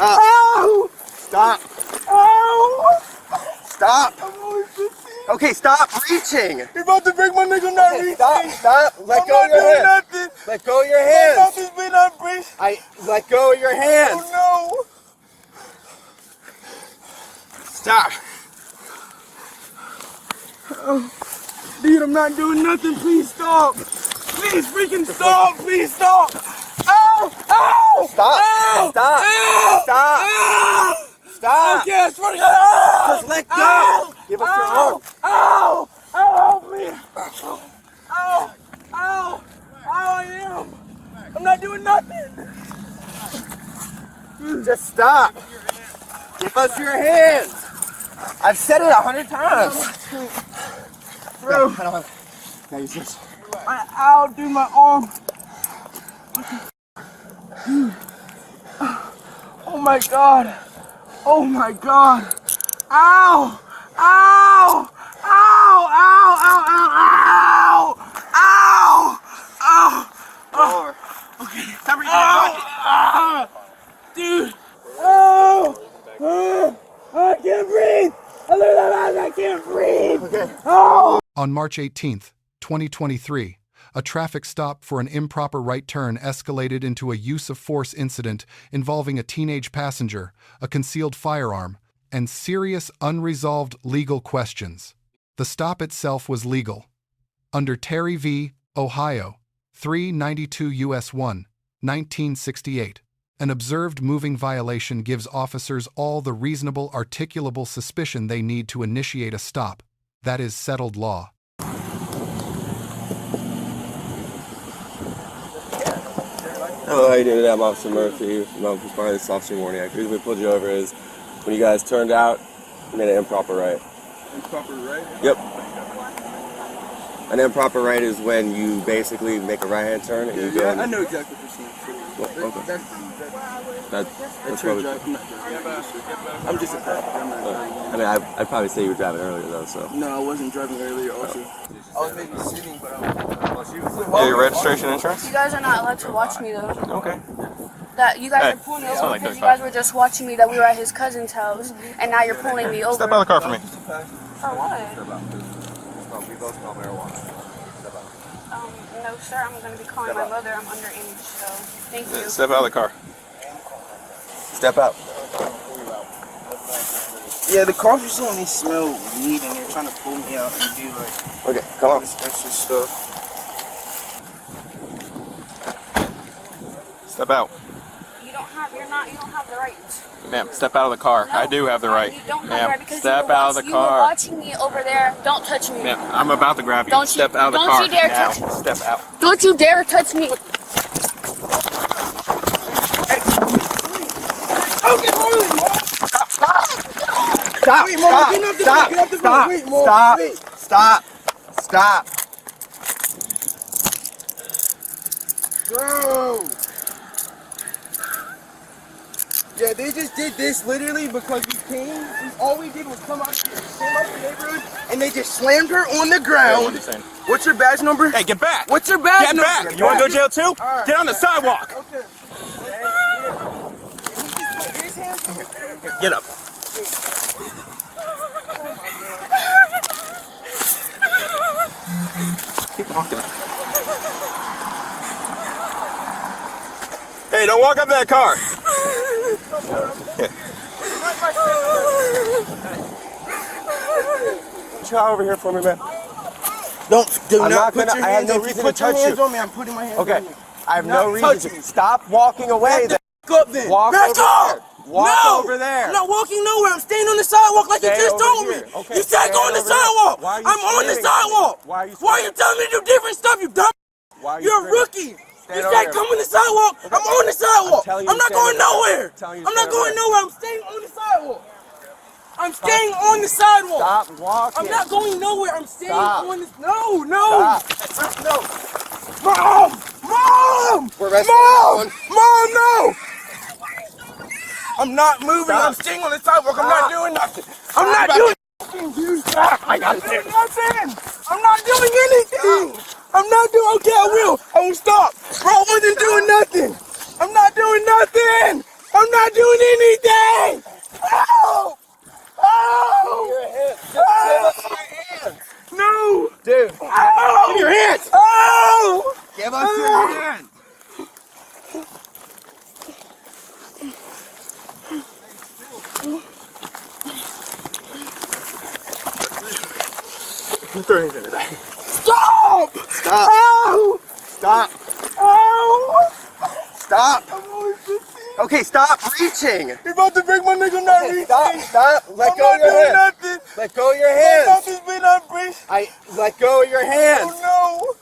Stop. Ow! Stop. Ow! Stop. I'm only 15. Okay, stop reaching. You're about to break my neck. I'm not reaching. Stop. Let go of your doing hands. nothing. Let go of your My hands. mouth is being unbraced. Let go of your hands. Oh Stop. no. Oh, dude, I'm not doing nothing. Please stop. Please freaking stop. Please stop. Ow! Ow! Stop. Ow! Stop. Ow! Stop. Ow! Stop. Okay, I swear to God. Ow! Just let go. Ow! Give us your arm. Ow! Ow! Help me! Ow! Ow! Ow! I am! I'm not doing nothing! Just stop. Give us your hands. I've said it 100 times. Bro, I don't have. Can I use this? ow, dude, my arm. Dude. Oh my God. Oh my God. Ow! Ow! Ow! Ow! Ow! Ow! Ow! Ow! Ow! Okay. Stop reaching. Ow! Dude. Oh! I can't breathe. I can't breathe. Okay. Oh! On March 18, 2023, a traffic stop for an improper right turn escalated into a use-of-force incident involving a teenage passenger, a concealed firearm, and serious unresolved legal questions. The stop itself was legal. Under Terry v. Ohio, 392 U.S. 1, 1968, an observed moving violation gives officers all the reasonable articulable suspicion they need to initiate a stop. That is settled law. Hello, how you doing today? I'm Officer Murphy. I'm responding to this officer warning act. The reason we pulled you over is when you guys turned out, you made an improper right. Improper right? Yep. An improper right is when you basically make a right-hand turn and you go. I know exactly what you're saying. Well, okay. That's your probably. drive. I'm just a cop. I'm not driving. I mean, I'd probably say you were driving earlier though. So. No, I wasn't driving earlier. Also, I was maybe sitting, but Yeah, your registration and insurance? You guys are not allowed to watch me though. Okay. That you guys Hey, are pulling me it's over not like because you 35. guys were just watching me that we were at his cousin's house, and now you're pulling me over. Step out of the car for me. For what? We both smell marijuana. No, sir. I'm gonna be calling my mother. I'm underage, so thank you. Step out of the car. Step out. yeah, the cops are saying they smell weed and they're trying to pull me out and do like Okay, come on. this extra stuff. Step out. You don't have the right. Ma'am, step out of the car. No, I do have the right. You don't have the Ma'am, right because step out of the you were car. watching me over there. Don't touch me. Ma'am, I'm about to grab you. Don't you- Step out of the don't car you dare now. touch me. Step out. Don't you dare touch me. Stop. Wait, Mom, get off the Stop. phone. Get off the phone. Stop. Wait, Mom. Stop. Wait. Stop. Stop. Bro. Yeah, they just did this literally because we came. All we did was come out here, came out the neighborhood, and they just slammed her on the Yeah, what ground. are you saying? What's your badge number? Hey, get back. What's your badge Get number? back. You want to go to jail too? Alright. Get on the sidewalk. Okay. His hands. Get up. Keep walking. Hey, don't walk up that car. Try over here for me, man. Do I'm not not put gonna- your I have hands no on me. reason Put to your touch hands you. on me. I'm putting my hands Okay. on you. I have Do no not reason touch to. me. Stop walking away. Back Then. the up then. Walk Back over up. there. Walk No. over there. I'm not walking nowhere. I'm staying on the sidewalk like you Stay just over told here. me. Okay, You said stand go on the over there. sidewalk. Why are you I'm on the screaming at me? sidewalk. Why are you Why are you screaming? telling me to do different stuff, you dumb? Why are you You're a screaming? rookie. Stand You over said here. come on the sidewalk. I'm on the sidewalk. telling you I'm to not stand going over there. nowhere. I'm telling you to I'm not stand over going there. nowhere. I'm staying on the sidewalk. I'm staying on the sidewalk. Stop walking. I'm not going nowhere. I'm staying Stop. on this. No. Stop. No. Mom! We're arresting everyone. Mom, no! I'm not moving. Stop. I'm staying on the sidewalk. I'm not doing nothing. I'm not doing nothing, dude. I'm not doing nothing. I'm not doing anything. I'm not doing. Okay, I will stop. Bro, I wasn't doing nothing. I'm not doing nothing. I'm not not doing anything! Help! Help! Your hands. Just give us your hands. No! Dude, Ow! give me your hands. Ow! Give us your hands. Stop! Stop. Ow! Stop. Ow! Stop. I'm only 15. Okay, stop reaching. You're about to break my neck. I'm not Okay, reaching. stop. Let I'm go not of your doing hands. nothing. Let go of your My hands. mouth is being unbraced. Let go of your hands. Oh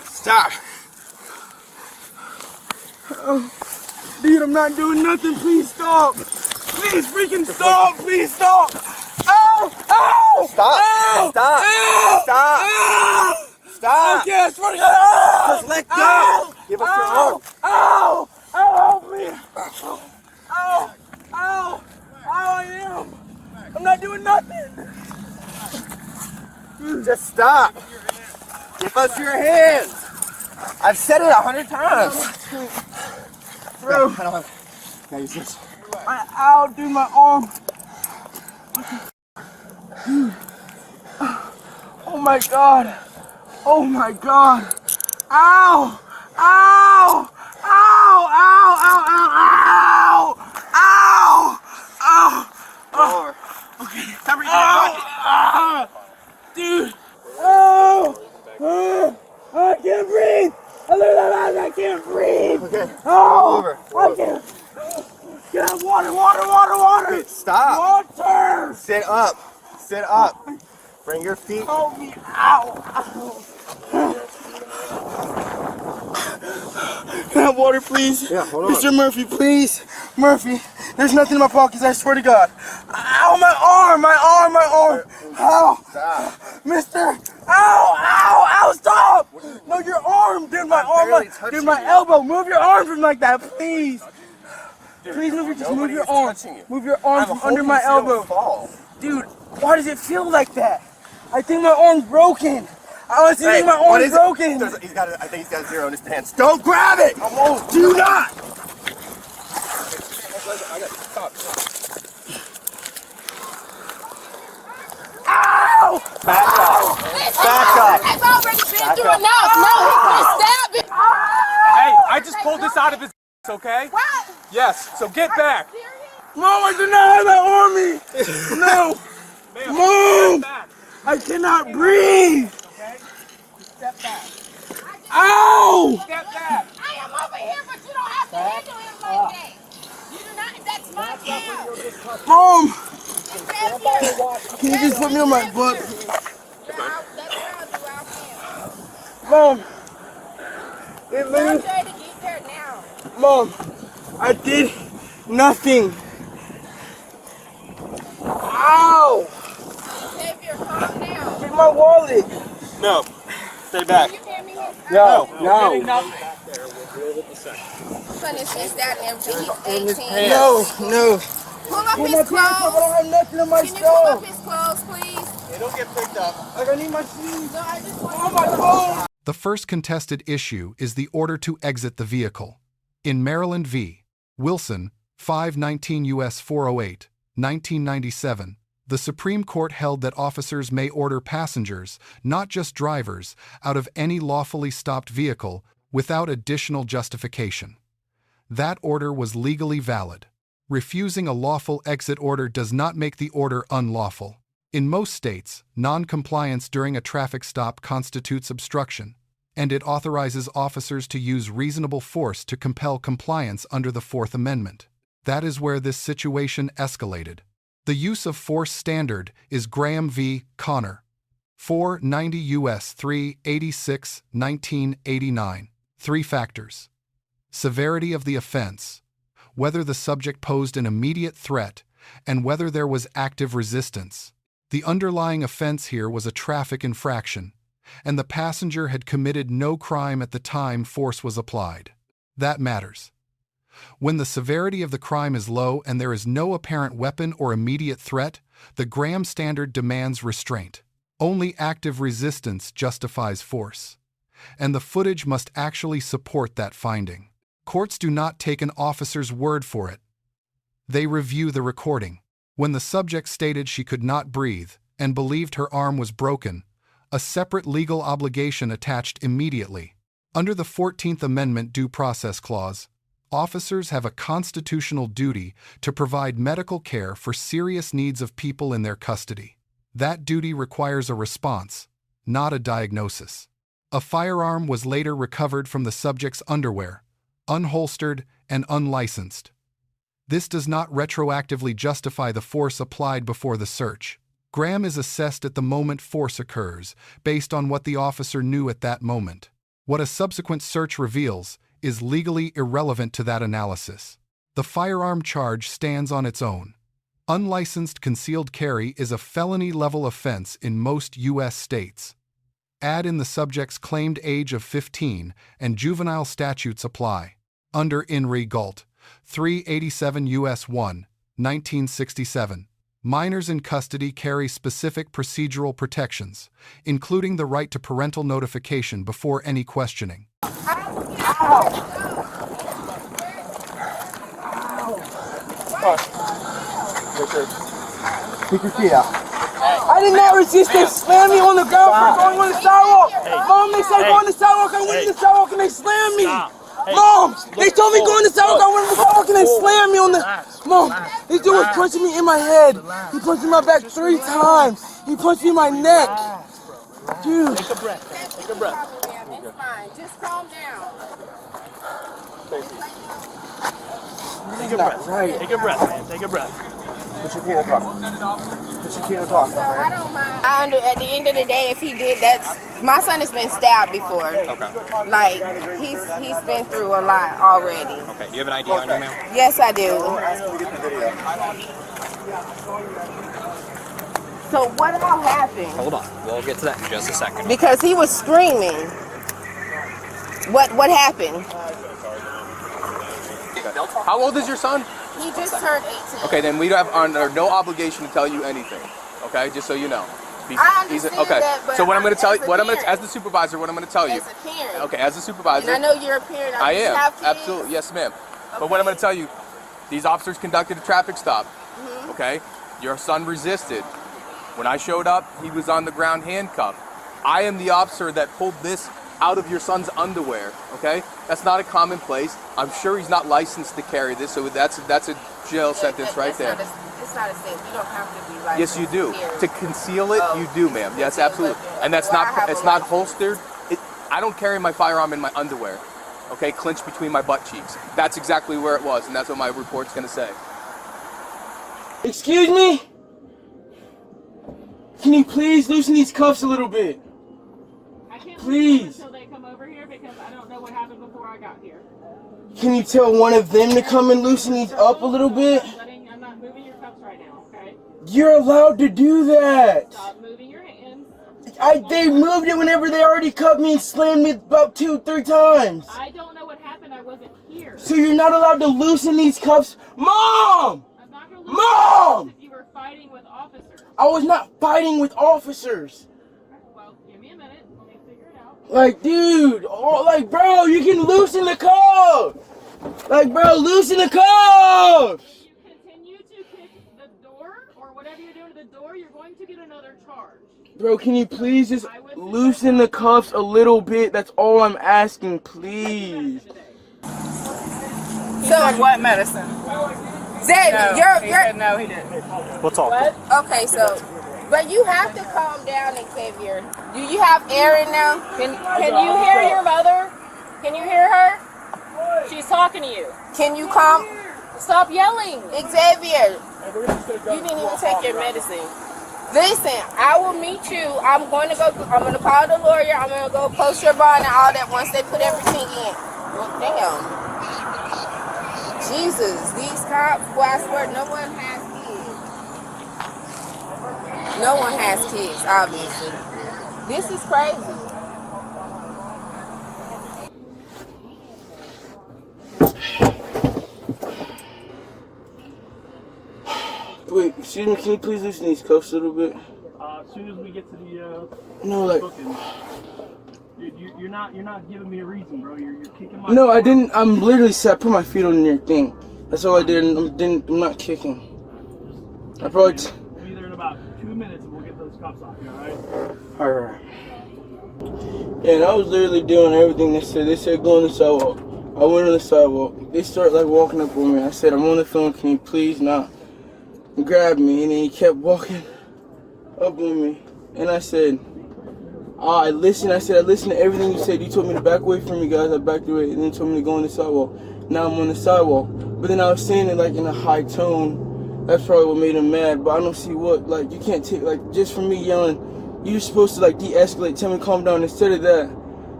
Stop. no. Dude, I'm not doing nothing. Please stop. Please freaking stop. Please stop. Ow! Ow! Stop. Ow! Stop. Ow! Stop. Ow! Stop. Okay, I swear to God. Ow! Just let go. Ow! Give us your Ow! arm. Ow! Ow! Help me! Ow! Ow! Ow! I am! I'm not doing nothing! Just stop. Give us your hands. I've said it 100 times. Bro, I don't have. Can I use this? ow, dude, my arm. Oh my God. Oh my God. Ow! Ow! Ow! Ow! Ow! Ow! Ow! Ow! Ow! More. Ow! Dude! Oh! I can't breathe! I can't breathe! Okay. Oh! Over. I can't! Get out! Water! Stop. Water! Sit up. Sit up. Bring your feet. Help me! Ow! Can I have water, please? Yeah, hold on. Mr. Murphy, please. Murphy, there's nothing in my pockets, I swear to God. Ow, my arm! Ow! Stop. Mister! Ow! Stop! No, your arm! Dude, my arm! barely touching Dude, my you. elbow! Move your arm from like that, please! Please move Nobody your is arm. touching you. Move your arm I'm from hoping under my so you don't elbow. fall. Dude, why does it feel like that? I think my arm's broken. I honestly think my what arm's is it? broken. I think he's got a zero in his pants. Don't grab it! I won't. Do not! Ow! Back up. Back up. I've already been through enough. No, he's stabbing. Hey, I just pulled this out of his okay? What? Yes, so get back. Mom, I do not have that on me. No. Mom, Back. I cannot breathe. Okay? Step back. Ow! Step back. I am over here, but you don't have to handle him like that. You do not. That's my job. Mom, Stand here. can you just put me on my butt? That's what I'll do. I'll Mom, it I'm literally, ready to get there now. Mom, I did nothing. Ow! Xavier, calm down. Get my wallet. No. Stay back. You hear me? No. Punish his dad and everything. He's 18. No. Pull up Pull my his pants up. I clothes. don't have nothing in my Can you pull up stuff. his clothes, please? It'll get picked up. Like I need my shoes. No, I just want Oh my phone. The first contested issue is the order to exit the vehicle. In Maryland v. Wilson, 519 U.S. 408, 1997, the Supreme Court held that officers may order passengers, not just drivers, out of any lawfully stopped vehicle without additional justification. That order was legally valid. Refusing a lawful exit order does not make the order unlawful. In most states, non-compliance during a traffic stop constitutes obstruction, and it authorizes officers to use reasonable force to compel compliance under the Fourth Amendment. That is where this situation escalated. The use of force standard is Graham v. Connor, 490 U.S. 386, 1989. 3 factors: severity of the offense, whether the subject posed an immediate threat, and whether there was active resistance. The underlying offense here was a traffic infraction, and the passenger had committed no crime at the time force was applied. That matters. When the severity of the crime is low and there is no apparent weapon or immediate threat, the Graham standard demands restraint. Only active resistance justifies force, and the footage must actually support that finding. Courts do not take an officer's word for it. They review the recording. When the subject stated she could not breathe and believed her arm was broken, a separate legal obligation attached immediately. Under the 14th Amendment Due Process Clause, officers have a constitutional duty to provide medical care for serious needs of people in their custody. That duty requires a response, not a diagnosis. A firearm was later recovered from the subject's underwear, unholstered and unlicensed. This does not retroactively justify the force applied before the search. Graham is assessed at the moment force occurs, based on what the officer knew at that moment. What a subsequent search reveals is legally irrelevant to that analysis. The firearm charge stands on its own. Unlicensed concealed carry is a felony-level offense in most U.S. states. Add in the subject's claimed age of 15, and juvenile statutes apply. Under In Re Galt, 387 U.S. 1, 1967, minors in custody carry specific procedural protections, including the right to parental notification before any questioning. Pick your feet out. I did not resist. They slammed me on the ground for going on the sidewalk. Mom, they said go on the sidewalk. I went on the sidewalk and they slammed me. Mom, they told me go on the sidewalk. I went on the sidewalk and they slammed me on the... Mom, this dude was punching me in my head. He punched me in my back 3 times. He punched me in my neck. Dude. Take a breath. Take a breath. It's fine. Just calm down. Take a breath. Right. Take a breath, man. Take a breath. Put your feet in the car. Put your feet in the car. So I don't mind. At the end of the day, if he did, my son has been stabbed before. Okay. Like he's been through a lot already. Okay. Do you have an ID on you, ma'am? Yes, I do. So what all happened? Hold on. We'll get to that in just a second. Because he was screaming. What happened? How old is your son? He just turned 18. Okay, then we have under no obligation to tell you anything. Okay, just so you know. I understand okay. that, but So what I'm going to tell you, as a parent, as the supervisor, what I'm going to tell you. As a parent. Okay, as a supervisor. And I know you're a parent. I am. Have kids? Absolutely, yes, ma'am. But what I'm going to tell you, these officers conducted a traffic stop. Mm-hmm. Okay, your son resisted. When I showed up, he was on the ground handcuffed. I am the officer that pulled this out of your son's underwear. Okay, that's not a commonplace. I'm sure he's not licensed to carry this, so that's a jail sentence right there. It's not a state. You don't have to be licensed. Yes, you do. Here. To conceal it, you do, ma'am. Yes, absolutely. And that's not. It's not holstered. I don't carry my firearm in my underwear. Okay, clinched between my butt cheeks. That's exactly where it was, and that's what my report's going to say. Excuse me? Can you please loosen these cuffs a little bit? I can't Please. until they come over here because I don't know what happened before I got here. Can you tell one of them to come and loosen these up a little bit? I'm not moving your cuffs right now, okay? You're allowed to do that. Stop moving your hands. They moved it whenever they already cuffed me and slammed me about 2-3 times. I don't know what happened. I wasn't here. So you're not allowed to loosen these cuffs? Mom! I'm not going to Mom! if you were fighting with officers. I was not fighting with officers. Well, give me a minute. Let me figure it out. Like, dude, bro, you can loosen the cuffs. Like, bro, loosen the cuffs. If you continue to kick the door or whatever you're doing to the door, you're going to get another charge. Bro, can you please just loosen the cuffs a little bit? That's all I'm asking, please. So what medicine? Xavier, No, he didn't. We'll talk. okay, so, but you have to calm down, Xavier. Do you have air in now? Can you hear your mother? Can you hear her? She's talking to you. Can you calm? Stop yelling. Xavier, you didn't even take your medicine. Listen, I will meet you. I'm going to call the lawyer. I'm going to go post your bond and all that once they put everything in. Well, damn. Jesus, these cops, well, I swear, no one has kids. No one has kids, obviously. This is crazy. Wait, excuse me, can you please loosen these cuffs a little bit? As soon as we get to the No, like, booking, you're not giving me a reason, bro. You're kicking my. No, I didn't. I'm literally I put my feet on your thing. That's all I did. I'm not kicking. I probably. We'll be there in about 2 minutes, and we'll get those cops off you. All right? All right. Yeah, and I was literally doing everything they said. They said go on the sidewalk. I went on the sidewalk. They started like walking up on me. I said, I'm on the phone. Can you please not grab me? And then he kept walking up on me. And I said, I listened. I said, I listened to everything you said. You told me to back away from you guys. I backed away. And then you told me to go on the sidewalk. Now I'm on the sidewalk. But then I was saying it like in a high tone. That's probably what made him mad. But I don't see what, like, you can't take, like, just from me yelling, you're supposed to, like, de-escalate, tell me to calm down. Instead of that,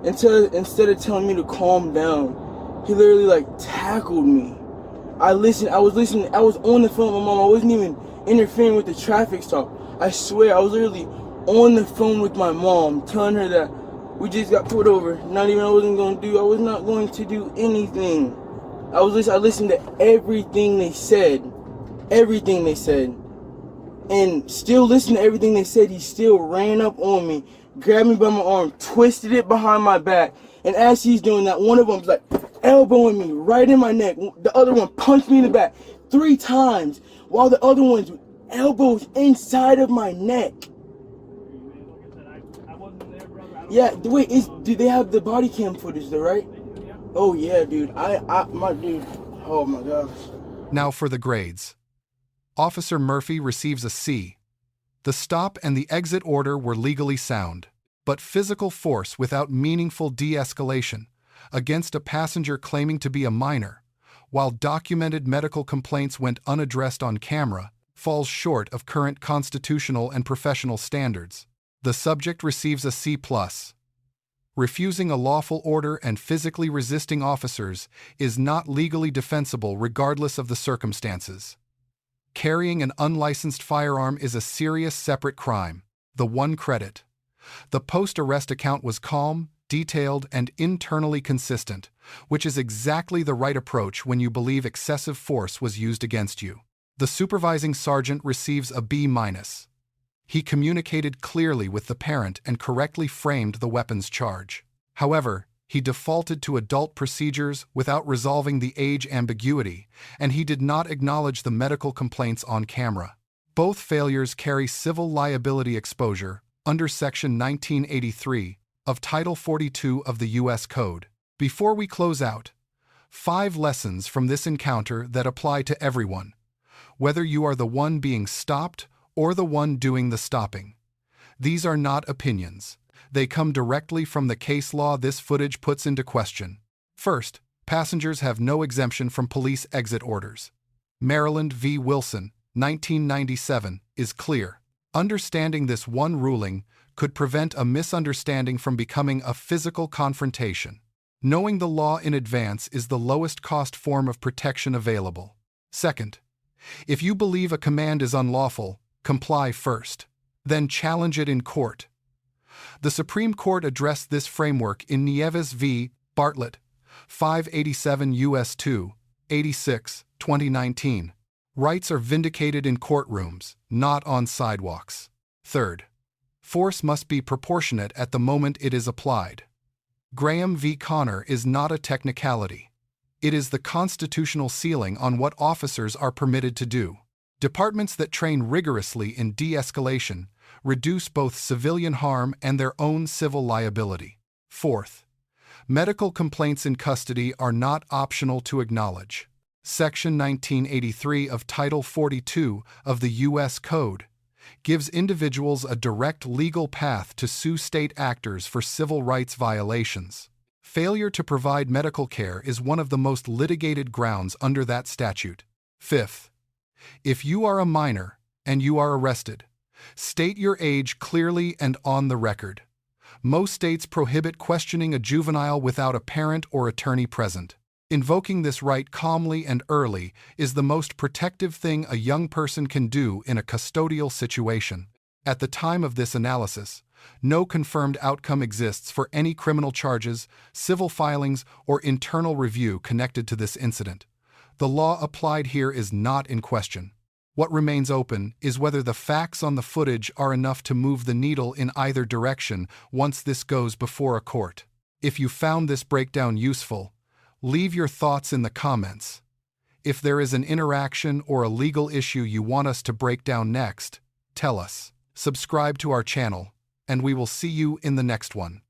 instead of telling me to calm down, he literally, like, tackled me. I was listening. I was on the phone with my mom. I wasn't even interfering with the traffic stop. I swear, I was literally on the phone with my mom, telling her that we just got pulled over. I was not going to do anything. I listened to everything they said. Everything they said. And still listening to everything they said, he still ran up on me, grabbed me by my arm, twisted it behind my back. And as he's doing that, one of them was like elbowing me right in my neck. The other one punched me in the back 3 times, while the other one's elbows inside of my neck. Yeah, wait, do they have the body cam footage though, right? Oh yeah, dude. Oh my gosh. Now for the grades. Officer Murphy receives a C. The stop and the exit order were legally sound, but physical force without meaningful de-escalation against a passenger claiming to be a minor, while documented medical complaints went unaddressed on camera, falls short of current constitutional and professional standards. The subject receives a C+. Refusing a lawful order and physically resisting officers is not legally defensible regardless of the circumstances. Carrying an unlicensed firearm is a serious separate crime. The 1 credit. The post-arrest account was calm, detailed, and internally consistent, which is exactly the right approach when you believe excessive force was used against you. The supervising sergeant receives a B-. He communicated clearly with the parent and correctly framed the weapons charge. However, he defaulted to adult procedures without resolving the age ambiguity, and he did not acknowledge the medical complaints on camera. Both failures carry civil liability exposure under Section 1983 of Title 42 of the U.S. Code. Before we close out, 5 lessons from this encounter that apply to everyone, whether you are the one being stopped or the one doing the stopping. These are not opinions. They come directly from the case law this footage puts into question. First, passengers have no exemption from police exit orders. Maryland v. Wilson, 1997, is clear. Understanding this one ruling could prevent a misunderstanding from becoming a physical confrontation. Knowing the law in advance is the lowest cost form of protection available. Second, if you believe a command is unlawful, comply first, then challenge it in court. The Supreme Court addressed this framework in Nieves v. Bartlett, 587 U.S. 2, 86, 2019. Rights are vindicated in courtrooms, not on sidewalks. Third, force must be proportionate at the moment it is applied. Graham v. Connor is not a technicality. It is the constitutional ceiling on what officers are permitted to do. Departments that train rigorously in de-escalation reduce both civilian harm and their own civil liability. Fourth, medical complaints in custody are not optional to acknowledge. Section 1983 of Title 42 of the U.S. Code gives individuals a direct legal path to sue state actors for civil rights violations. Failure to provide medical care is one of the most litigated grounds under that statute. Fifth, if you are a minor and you are arrested, state your age clearly and on the record. Most states prohibit questioning a juvenile without a parent or attorney present. Invoking this right calmly and early is the most protective thing a young person can do in a custodial situation. At the time of this analysis, no confirmed outcome exists for any criminal charges, civil filings, or internal review connected to this incident. The law applied here is not in question. What remains open is whether the facts on the footage are enough to move the needle in either direction once this goes before a court. If you found this breakdown useful, leave your thoughts in the comments. If there is an interaction or a legal issue you want us to break down next, tell us. Subscribe to our channel, and we will see you in the next one.